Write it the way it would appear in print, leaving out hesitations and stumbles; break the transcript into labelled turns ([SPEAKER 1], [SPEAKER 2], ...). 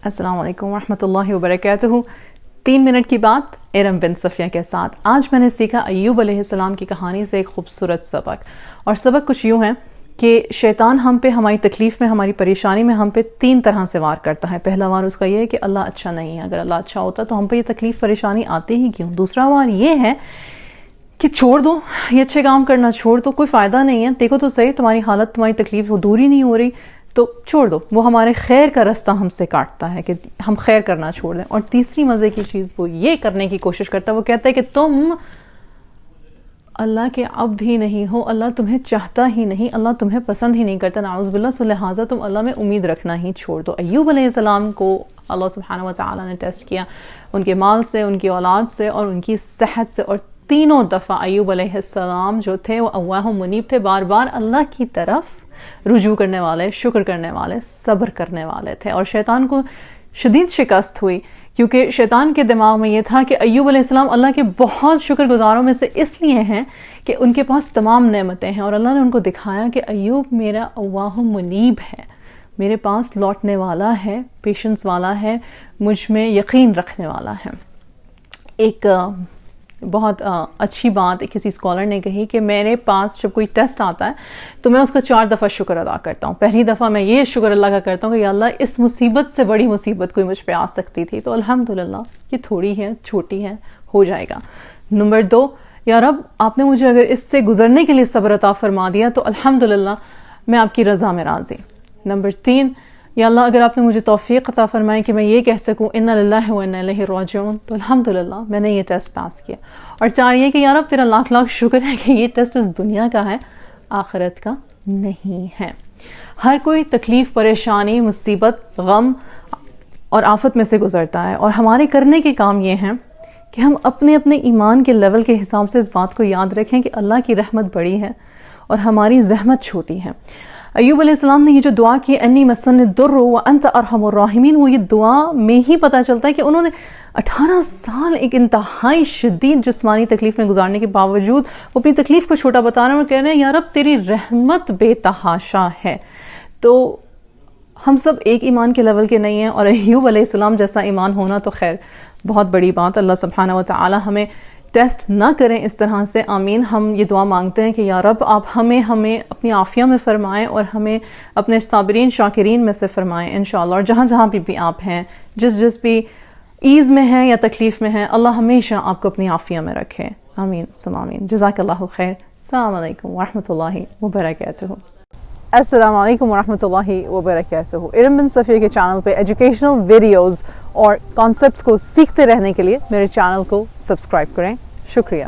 [SPEAKER 1] السلام علیکم ورحمۃ اللہ وبرکاتہ۔ 3 منٹ کی بات ارم بن صفیہ کے ساتھ۔ آج میں نے سیکھا ایوب علیہ السلام کی کہانی سے ایک خوبصورت سبق، اور سبق کچھ یوں ہے کہ شیطان ہم پہ، ہماری تکلیف میں، ہماری پریشانی میں ہم پہ 3 طرح سے وار کرتا ہے۔ پہلا وار اس کا یہ ہے کہ اللہ اچھا نہیں ہے، اگر اللہ اچھا ہوتا تو ہم پہ یہ تکلیف پریشانی آتی ہی کیوں۔ دوسرا وار یہ ہے کہ چھوڑ دو، یہ اچھے کام کرنا چھوڑ دو، کوئی فائدہ نہیں ہے، دیکھو تو صحیح تمہاری حالت، تمہاری تکلیف وہ دور ہی نہیں ہو رہی، تو چھوڑ دو، وہ ہمارے خیر کا رستہ ہم سے کاٹتا ہے کہ ہم خیر کرنا چھوڑ دیں۔ اور تیسری مزے کی چیز وہ یہ کرنے کی کوشش کرتا ہے، وہ کہتا ہے کہ تم اللہ کے عبد ہی نہیں ہو، اللہ تمہیں چاہتا ہی نہیں، اللہ تمہیں پسند ہی نہیں کرتا، نعوذ باللہ، سو لہٰذا تم اللہ میں امید رکھنا ہی چھوڑ دو۔ ایوب علیہ السلام کو اللہ سبحانہ وتعالی نے ٹیسٹ کیا، ان کے مال سے، ان کی اولاد سے، اور ان کی صحت سے، اور تینوں دفعہ ایوب علیہ السلام جو تھے وہ اواہ منیب تھے، بار بار اللہ کی طرف رجوع کرنے والے، شکر کرنے والے، صبر کرنے والے تھے۔ اور شیطان کو شدید شکست ہوئی، کیونکہ شیطان کے دماغ میں یہ تھا کہ ایوب علیہ السلام اللہ کے بہت شکر گزاروں میں سے اس لیے ہیں کہ ان کے پاس تمام نعمتیں ہیں، اور اللہ نے ان کو دکھایا کہ ایوب میرا اواہ منیب ہے، میرے پاس لوٹنے والا ہے، پیشنس والا ہے، مجھ میں یقین رکھنے والا ہے۔ ایک بہت اچھی بات کسی اسکالر نے کہی کہ میرے پاس جب کوئی ٹیسٹ آتا ہے تو میں اس کا 4 دفعہ شکر ادا کرتا ہوں۔ پہلی دفعہ میں یہ شکر اللہ کا کرتا ہوں کہ یا اللہ اس مصیبت سے بڑی مصیبت کوئی مجھ پہ آ سکتی تھی، تو الحمدللہ یہ تھوڑی ہے، چھوٹی ہے، ہو جائے گا۔ نمبر 2، یا رب آپ نے مجھے اگر اس سے گزرنے کے لیے صبر عطا فرما دیا تو الحمدللہ میں آپ کی رضا میں راضی۔ نمبر 3، یا اللہ اگر آپ نے مجھے توفیق عطا فرمائی کہ میں یہ کہہ سکوں انا للہ و انا الیہ راجعون، تو الحمدللہ میں نے یہ ٹیسٹ پاس کیا۔ اور 4 یہ کہ یا رب تیرا لاکھ لاکھ شکر ہے کہ یہ ٹیسٹ اس دنیا کا ہے، آخرت کا نہیں ہے۔ ہر کوئی تکلیف، پریشانی، مصیبت، غم اور آفت میں سے گزرتا ہے، اور ہمارے کرنے کے کام یہ ہیں کہ ہم اپنے اپنے ایمان کے لیول کے حساب سے اس بات کو یاد رکھیں کہ اللہ کی رحمت بڑی ہے اور ہماری زحمت چھوٹی ہے۔ ایوب علیہ السلام نے یہ جو دعا کی انی مسنی الضر وانت ارحم الراحمین، وہ یہ دعا میں ہی پتہ چلتا ہے کہ انہوں نے 18 سال ایک انتہائی شدید جسمانی تکلیف میں گزارنے کے باوجود وہ اپنی تکلیف کو چھوٹا بتا رہے ہیں اور کہہ رہے ہیں یا رب تیری رحمت بے تحاشا ہے۔ تو ہم سب ایک ایمان کے لیول کے نہیں ہیں، اور ایوب علیہ السلام جیسا ایمان ہونا تو خیر بہت بڑی بات۔ اللہ سبحانہ وتعالی ہمیں ٹیسٹ نہ کریں اس طرح سے، آمین۔ ہم یہ دعا مانگتے ہیں کہ یا رب آپ ہمیں اپنی عافیہ میں فرمائیں، اور ہمیں اپنے صابرین شاکرین میں سے فرمائیں انشاءاللہ، اور جہاں جہاں بھی آپ ہیں، جس بھی ایز میں ہیں یا تکلیف میں ہیں، اللہ ہمیشہ آپ کو اپنی عافیہ میں رکھے، آمین ثم آمین۔ جزاک اللہ خیر۔ السلام علیکم ورحمۃ اللہ وبرکاتہ۔ السلام علیکم ورحمۃ اللہ وبرکاتہ۔ ارم بن صفیہ کے چینل پہ ایجوکیشنل ویڈیوز اور کانسیپٹس کو سیکھتے رہنے کے لیے میرے چینل کو سبسکرائب کریں۔ شکریہ۔